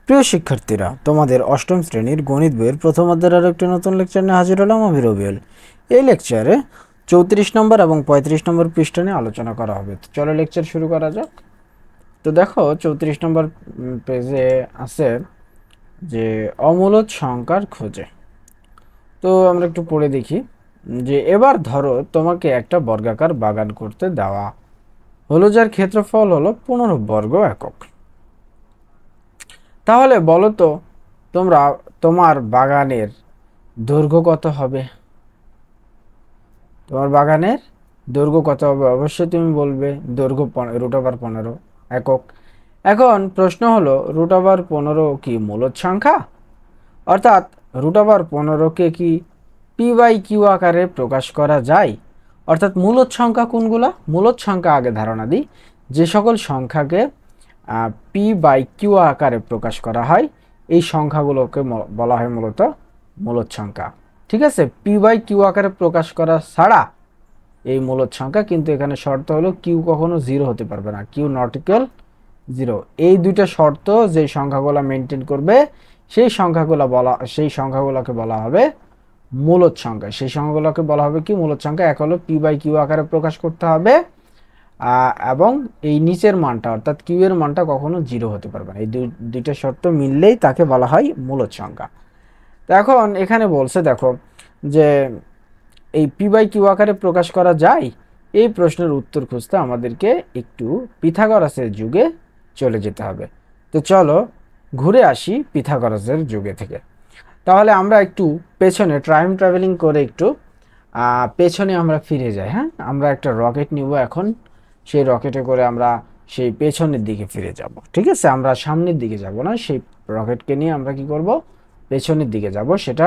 প্রিয় শিক্ষার্থীরা, তোমাদের অষ্টম শ্রেণীর গণিত বইয়ের প্রথম অধ্যায়ের আরও একটি নতুন লেকচার নিয়ে হাজির হলাম আমি রবিউল। এই লেকচারে 34 নম্বর এবং 35 নম্বর পৃষ্ঠা নিয়ে আলোচনা করা হবে। তো চলো লেকচার শুরু করা যাক। তো দেখো 34 নম্বর পেজে আছে যে অমূলদ সংখ্যার খোঁজে। তো আমরা একটু পড়ে দেখি যে এবার ধরো তোমাকে একটা বর্গাকার বাগান করতে দেওয়া হলো, যার ক্ষেত্রফল হলো 15 বর্গ একক। তাহলে বলো তো তোমার বাগানের দৈর্ঘ্য কত হবে? তোমার বাগানের দৈর্ঘ্য কত হবে অবশ্যই তুমি বলবে দৈর্ঘ্য √15 একক। এখন প্রশ্ন হলো √15 কি মূলদ সংখ্যা? অর্থাৎ √15 কি p/q আকারে প্রকাশ করা যায়? অর্থাৎ মূলদ সংখ্যা কোনগুলা? মূলদ সংখ্যা আগে ধারণা দিই। যে সকল সংখ্যাকে p/q আকারে প্রকাশ করা হয় এই সংখ্যাগুলোকে বলা হয় মূলত মূলদ সংখ্যা। ঠিক আছে, p/q আকারে প্রকাশ করা ছাড়া এই মূলদ সংখ্যা, কিন্তু এখানে শর্ত হলো কিউ কখনো 0 হতে পারবে না, কিউ নট ইকুয়াল 0। এই দুইটা শর্ত যে সংখ্যাগুলো মেনটেন করবে সেই সংখ্যাগুলোকে বলা হবে মূলদ সংখ্যা। সেই সংখ্যাগুলোকে বলা হবে কি মূলদ সংখ্যা। এক হলো p/q আকারে প্রকাশ করতে হবে এবং এই নিচের মানটা অর্থাৎ কিউ এর মানটা কখনো 0 হতে পারবে না। এই দুইটা শর্ত মিললেই তাকে বলা হয় মূলদ সংখ্যা। তো এখন এখানে বলছে দেখো যে এই p/q আকারে প্রকাশ করা যায়। এই প্রশ্নের উত্তর খুঁজতে আমাদেরকে একটু পিথাগোরাসের যুগে চলে যেতে হবে। তো চলো ঘুরে আসি পিথাগোরাসের যুগে থেকে। তাহলে আমরা একটু পেছনে টাইম ট্রাভেলিং করে একটু পেছনে আমরা ফিরে যাই। হ্যাঁ, আমরা একটা রকেট নিব এখন। সেই রকেটে করে আমরা সেই পেছনের দিকে ফিরে যাব। ঠিক আছে, আমরা সামনের দিকে যাব না, সেই রকেটকে নিয়ে আমরা কি করব, পেছনের দিকে যাব। সেটা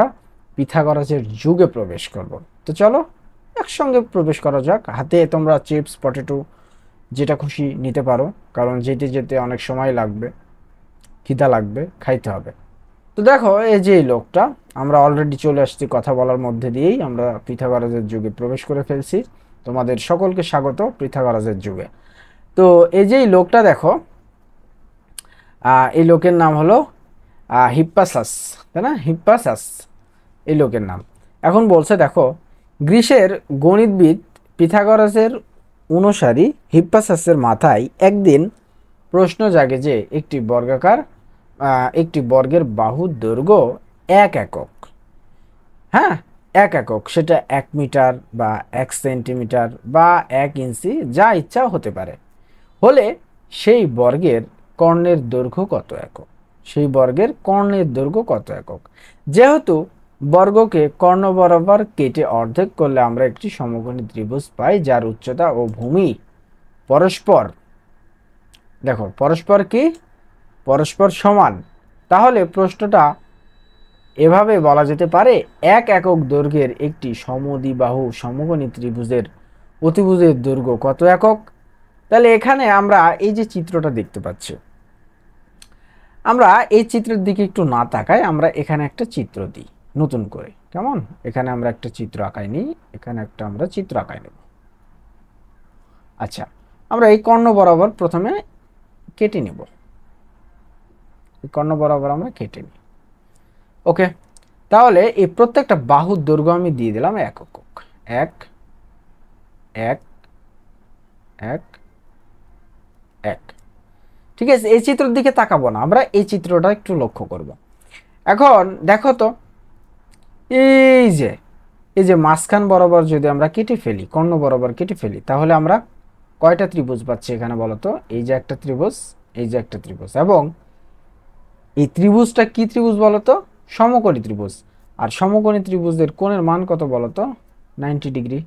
পিথাগোরাসের যুগে প্রবেশ করব। তো চলো একসঙ্গে প্রবেশ করা যাক। হাতে তোমরা চিপস, পটেটো যেটা খুশি নিতে পারো, কারণ যেতে যেতে অনেক সময় লাগবে, খিদা লাগবে, খাইতে হবে। তো দেখো এই যে এই লোকটা, আমরা অলরেডি চলে আসছি কথা বলার মধ্যে দিয়েই আমরা পিথাগোরাসের যুগে প্রবেশ করে ফেলছি। তোমাদের সকলকে স্বাগত পিথাগোরাসের যুগে। তো এই যে এই লোকটা দেখো, এই লোকের নাম হলো হিপ্পাসাস, তাই না? হিপ্পাসাস এই লোকের নাম। এখন বলছে দেখো, গ্রিসের গণিতবিদ পিথাগোরাসের অনুসারী হিপ্পাসাসের মাথায় একদিন প্রশ্ন জাগে যে একটি বর্গের বাহুর দৈর্ঘ্য 1 একক। হ্যাঁ, 1 একক, সেটা 1 মিটার বা 1 সেন্টিমিটার বা 1 ইঞ্চি, যা ইচ্ছা হতে পারে। হলে সেই বর্গের কর্ণের দৈর্ঘ্য কত একক? সেই বর্গের কর্ণের দৈর্ঘ্য কত একক? যেহেতু বর্গকে কর্ণ বরাবর কেটে অর্ধেক করলে আমরা একটি সমকোণী ত্রিভুজ পাই যার উচ্চতা ও ভূমি পরস্পর, দেখো পরস্পর কি, পরস্পর সমান। তাহলে প্রশ্নটা এভাবে বলা যেতে পারে, 1 একক দৈর্ঘ্যের একটি সমদ্বিবাহু সমকোণী ত্রিভুজের অতিভুজের দৈর্ঘ্য কত একক? তাহলে এখানে আমরা এই যে চিত্রটা দেখতে পাচ্ছি, আমরা এই চিত্রের দিকে একটু না তাকাই, আমরা এখানে একটা চিত্র দিই নতুন করে। কেমন? এখানে আমরা একটা চিত্র আঁকাই নিই, এখানে একটা আমরা চিত্র আঁকাই নেব। আচ্ছা, আমরা এই কর্ণ বরাবর প্রথমে কেটে নেব। এই কর্ণ বরাবর আমরা কেটে নিই। ওকে, তাহলে এই প্রত্যেকটা বাহুর দৈর্ঘ্য আমি দিয়ে দিলাম 1 একক। 1 1 1 1। ঠিক আছে, এই চিত্রের দিকে তাকাবো না, আমরা এই চিত্রটা একটু লক্ষ্য করব। এখন দেখো তো, এই যে মাঝখান বরাবর যদি আমরা কেটে ফেলি, কর্ণ বরাবর কেটে ফেলি, তাহলে আমরা কয়টা ত্রিভুজ পাচ্ছি এখানে বলো তো? এই যে একটা ত্রিভুজ, এই যে একটা ত্রিভুজ, এবং এই ত্রিভুজটা কি ত্রিভুজ বলো তো? সমকোণী ত্রিভুজ। আর সমকোণী ত্রিভুজের কোণের মান কত বলো তো? 90 ডিগ্রি।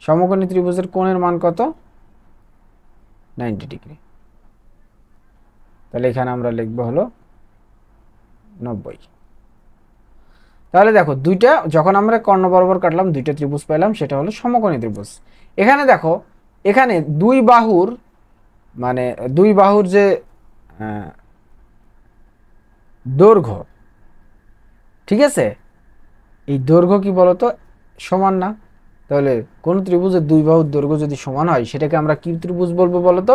সমকোণী ত্রিভুজের কোণের মান কত? 90 ডিগ্রি। তাহলে এখানে আমরা লিখবো হলো 90। তাহলে দেখো দুইটা, যখন আমরা কর্ণ বরাবর কাটলাম দুইটা ত্রিভুজ পেলাম, সেটা হলো সমকোণী ত্রিভুজ। এখানে দেখো, এখানে দুই বাহুর যে দৈর্ঘ্য, ঠিক আছে, এই দৈর্ঘ্য কি বলতো সমান না? তাহলে কোন ত্রিভুজের দুই বাহুর দৈর্ঘ্য যদি সমান হয় সেটাকে আমরা কি ত্রিভুজ বলবো বলতো?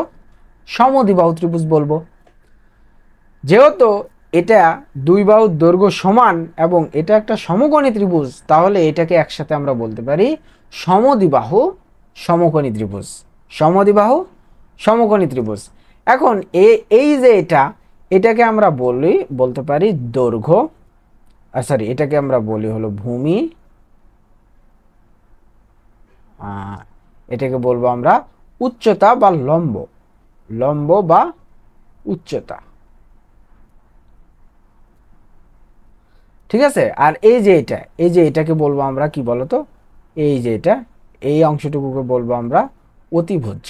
সমদ্বিবাহু ত্রিভুজ বলবো। যেহেতু এটা দুই বাহুর দৈর্ঘ্য সমান এবং এটা একটা সমকোণী ত্রিভুজ, তাহলে এটাকে একসাথে আমরা বলতে পারি সমদ্বিবাহু সমকোণী ত্রিভুজ। সমদ্বিবাহু সমকোণী ত্রিভুজ। এখন এই যে এটাকে আমরা বলতে পারি দৈর্ঘ্য, সরি, এটাকে আমরা বলি হলো ভূমি, এটাকে বলবো আমরা উচ্চতা বা লম্ব, লম্ব বা উচ্চতা। ঠিক আছে। আর এই যে এটাকে বলবো আমরা কি বলতো, এই যে এই অংশটুকুকে বলবো আমরা অতিভুজ।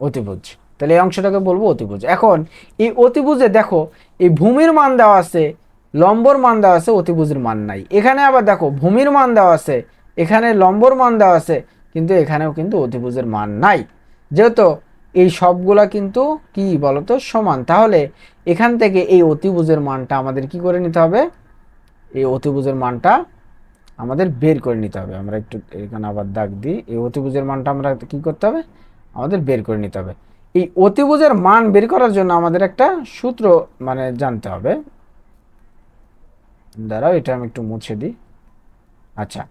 অতিভুজ। তাহলে এই অংশটাকে বলবো অতিভুজ। এখন এই অতিভুজে দেখো, এই ভূমির মান দেওয়া আছে, লম্বর মান দেওয়া আছে, অতিভুজের মান নাই। এখানে আবার দেখো ভূমির মান দেওয়া আছে, এখানে লম্বর মান দেওয়া আছে, কিন্তু এখানেও কিন্তু অতিভুজের মান নাই। যেহেতু এই সবগুলা কিন্তু কি বলতো সমান, তাহলে এখান থেকে এই অতিভুজের মানটা আমাদের কি করে নিতে হবে, এই অতিভুজের মানটা আমাদের বের করে নিতে হবে। আমরা একটু এখানে আবার দাগ দিই, এই অতিভুজের মানটা আমরা কি করতে হবে, আমাদের বের করে নিতে হবে। এই অতিভুজের মান বের করার জন্য আমাদের একটা সূত্র মানে জানতে হবে। দাঁড়াও, এটা আমি একটু মুছে দিই। আচ্ছা,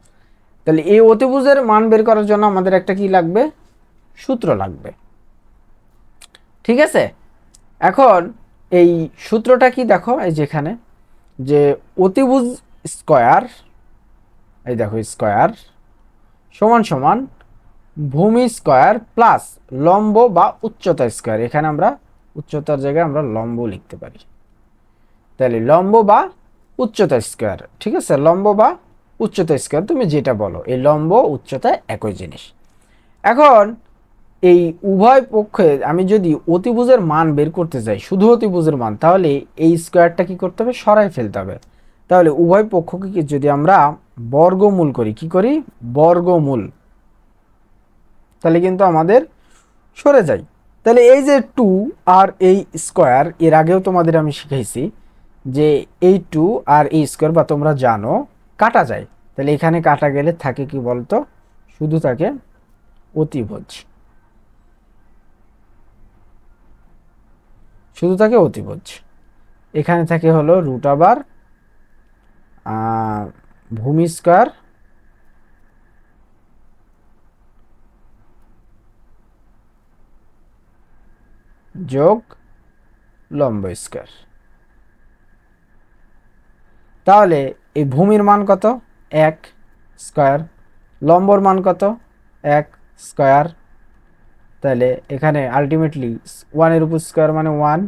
তাহলে এই অতিভুজের মান বের করার জন্য আমাদের একটা কি লাগবে, সূত্র লাগবে। ঠিক আছে। এখন এই সূত্রটা কি দেখো, এই যেখানে যে অতিভুজ স্কয়ার, এই দেখো স্কয়ার সমান সমান ভূমি স্কয়ার প্লাস লম্ব বা উচ্চতা স্কয়ার। এখানে আমরা উচ্চতার জায়গায় আমরা লম্ব লিখতে পারি। তাহলে লম্ব বা উচ্চতা স্কয়ার, ঠিক আছে, লম্ব বা উচ্চতা স্কয়ার তুমি যেটা বলো, এই লম্ব উচ্চতা একই জিনিস। এখন এই উভয় পক্ষে আমি যদি অতিভুজের মান বের করতে চাই, শুধু অতিভুজের মান, তাহলে এই স্কয়ারটা কি করতে হবে, সরাই ফেলতে হবে। তাহলে উভয় পক্ষকে যদি আমরা বর্গমূল করি, কি করি, বর্গমূল, তাহলে কিন্তু আমাদের সরে যায়। তাহলে এই যে 2 আর এই স্কয়ার, এর আগেও তোমাদের আমি শিখাইছি যে এই 2 আর এই স্কয়ার বা তোমরা জানো কাটা যায়। তাহলে এখানে কাটা গেলে থাকে কি বলতো, শুধু থাকে অতিভুজ, শুধু থাকে অতিভুজ। এখানে থাকে হলো রুট ওভার ভূমি স্কয়ার যোগ লম্ব স্কয়ার। তাহলে এই ভূমির মান কত, 1 স্কয়ার, লম্বর মান কত, 1 স্কয়ার। তাহলে এখানে আলটিমেটলি 1 এর উপর স্কয়ার মানে 1,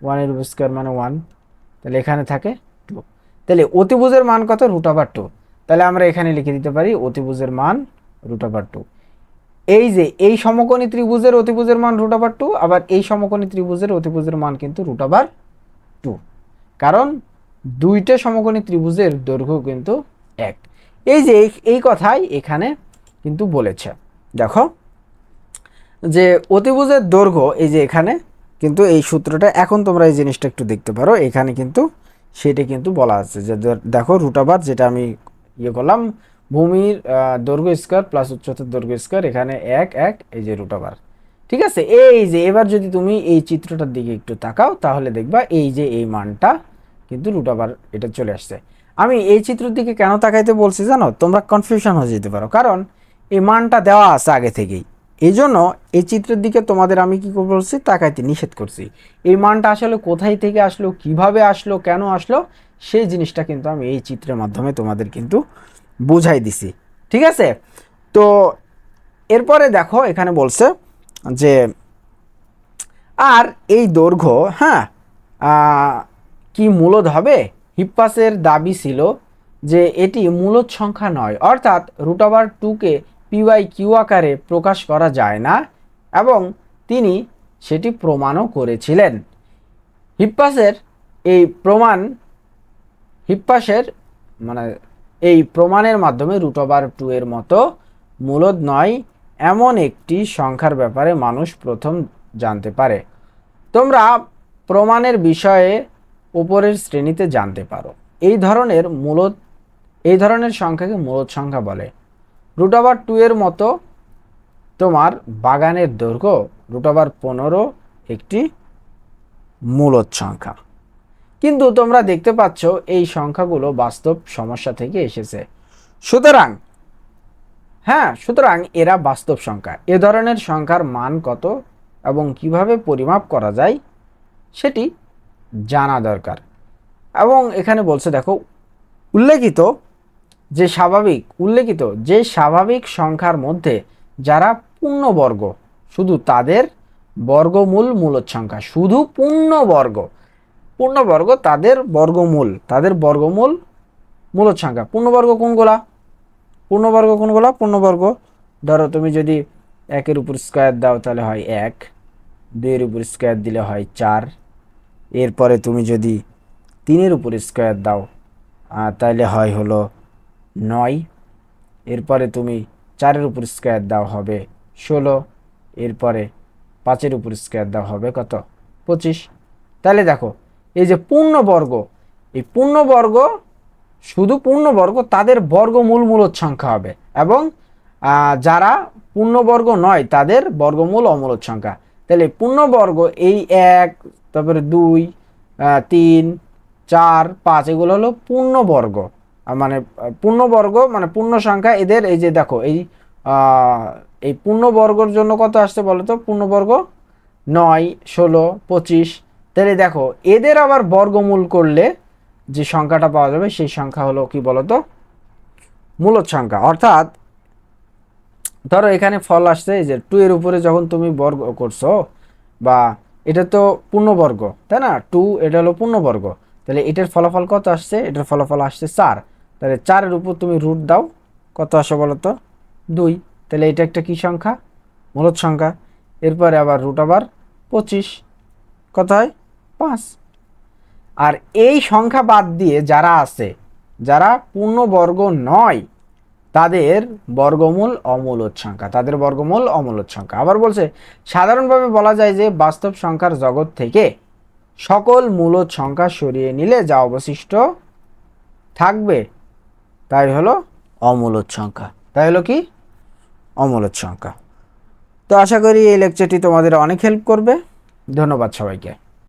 1 এর উপর স্কয়ার মানে 1, তাহলে এখানে থাকে 2। তাহলে অতিভুজের মান কত, রুট ওভার 2। তাহলে আমরা এখানে লিখে দিতে পারি অতিভুজের মান রুট ওভার 2। এই যে এই সমকোণী ত্রিভুজের অতিভুজের মান রুট ওভার 2, আবার এই সমকোণী ত্রিভুজের অতিভুজের মান কিন্তু রুট ওভার 2, কারণ দুইটা সমকোণী ত্রিভুজের দৈর্ঘ্য কিন্তু এক। এই যে এই কথাই এখানে কিন্তু বলেছে। দেখো যে অতিভুজের দৈর্ঘ্য, এই যে এখানে কিন্তু এই সূত্রটা, এখন তোমরা এই জিনিসটা একটু দেখতে পারো, এখানে কিন্তু সেটা কিন্তু বলা আছে যে দেখো রুট ওভার, যেটা আমি ইয়ে করলাম, ভূমির দৈর্ঘ্য স্কয়ার প্লাস উচ্চতার দৈর্ঘ্য স্কয়ার, এখানে 1 1, এই যে রুট ওভার। ঠিক আছে। এই যে এবার যদি তুমি এই চিত্রটার দিকে একটু তাকাও, তাহলে দেখবা এই যে এই মানটা কিন্তু রুট ওভার এটা চলে আসছে। আমি এই চিত্রের দিকে কেন তাকাইতে বলছি জানো, তোমরা কনফিউশন হয়ে যেতে পারো, কারণ এই মানটা দেওয়া আছে আগে থেকেই। এই জন্য এই চিত্রের দিকে তোমাদের আমি কি বলছি, তাকাইতে নিষেধ করছি। এই মানটা আসলে কোথায় থেকে আসলো, কিভাবে আসলো, কেন আসলো, সেই জিনিসটা কিন্তু আমি এই চিত্রের মাধ্যমে তোমাদের কিন্তু বুঝাই দিছি। ঠিক আছে। তো এরপরে দেখো এখানে বলছে যে আর এই দৈর্ঘ্য, হ্যাঁ, কি মূলদ হবে। হিপ্পাসের দাবি ছিল যে এটি মূলদ সংখ্যা নয়, অর্থাৎ রুট ওভার 2কে পি/কিউ আকারে প্রকাশ করা যায় না, এবং তিনি সেটি প্রমাণও করেছিলেন। হিপ্পাসের এই প্রমাণ, হিপ্পাসের মানে এই প্রমাণের মাধ্যমে রুট ওভার 2 এর মতো মূলদ নয় এমন একটি সংখ্যার ব্যাপারে মানুষ প্রথম জানতে পারে। তোমরা প্রমাণের বিষয়ে উপরের শ্রেণীতে জানতে পারো। এই ধরনের সংখ্যাকে মূলদ সংখ্যা বলে। √2 এর মতো তোমার বাগানের দৈর্ঘ্য √15 একটি মূলদ সংখ্যা। কিন্তু তোমরা দেখতে পাচ্ছ এই সংখ্যাগুলো বাস্তব সমস্যা থেকে এসেছে। সুতরাং সুতরাং এরা বাস্তব সংখ্যা। এ ধরনের সংখ্যার মান কত এবং কিভাবে পরিমাপ করা যায় সেটি জানা দরকার। এবং এখানে বলছে দেখো, উল্লেখিত যে স্বাভাবিক সংখ্যার মধ্যে যারা পূর্ণবর্গ, শুধু তাদের বর্গমূল মূলদ সংখ্যা, শুধু পূর্ণবর্গ তাদের বর্গমূল মূলদ সংখ্যা। পূর্ণবর্গ ধরো তুমি যদি 1 এর উপর স্কয়ার দাও তাহলে হয় 1, 2 এর উপর স্কয়ার দিলে হয় 4, এরপরে তুমি যদি 3 এর উপর স্কয়ার দাও তাহলে হয় হলো 9, এরপরে তুমি 4 এর উপর স্কয়ার দাও হবে 16, এরপরে 5 এর উপর স্কয়ার দাও হবে কত? 25। তাহলে দেখো এই যে পূর্ণবর্গ, এই পূর্ণবর্গ, শুধু পূর্ণবর্গ তাদের বর্গমূল মূলদ সংখ্যা হবে, এবং যারা পূর্ণবর্গ নয় তাদের বর্গমূল অমূলদ সংখ্যা। তাহলে পূর্ণবর্গ এই 1, তারপরে 2, 3, 4, 5 এগুলো হলো পূর্ণবর্গ, মানে পূর্ণবর্গ মানে পূর্ণ সংখ্যা। এদের এই যে দেখো এই পূর্ণবর্গর জন্য কত আসছে বলো তো? পূর্ণবর্গ 9, 16, 25। তাহলে দেখো এদের আবার বর্গমূল করলে যে সংখ্যাটা পাওয়া যাবে সেই সংখ্যা হলো কি বলতো? মূলদ সংখ্যা। অর্থাৎ ধরো এখানে ফল আসছে এই যে 2 এর উপরে যখন তুমি বর্গ করছো, বা এটা তো পূর্ণবর্গ তাই না, 2 এটা হলো পূর্ণবর্গ, তাহলে এটার ফলাফল কত আসছে? এটার ফলাফল আসছে 4। তাহলে 4 এর উপর তুমি রুট দাও, কত আসে বলো তো? 2। তাহলে এটা একটা কি সংখ্যা? মূলদ সংখ্যা। এরপরে আবার √25 কত হয়? 5। আর এই সংখ্যা বাদ দিয়ে যারা আছে, যারা পূর্ণবর্গ নয় তাদের বর্গমূল অমূলদ সংখ্যা। আবার বলছে সাধারণভাবে বলা যায় যে বাস্তব সংখ্যার জগৎ থেকে সকল মূলদ সংখ্যা সরিয়ে নিলে যা অবশিষ্ট থাকবে তাই হলো অমূলদ সংখ্যা। তো আশা করি এই লেকচারটি তোমাদের অনেক হেল্প করবে। ধন্যবাদ সবাইকে।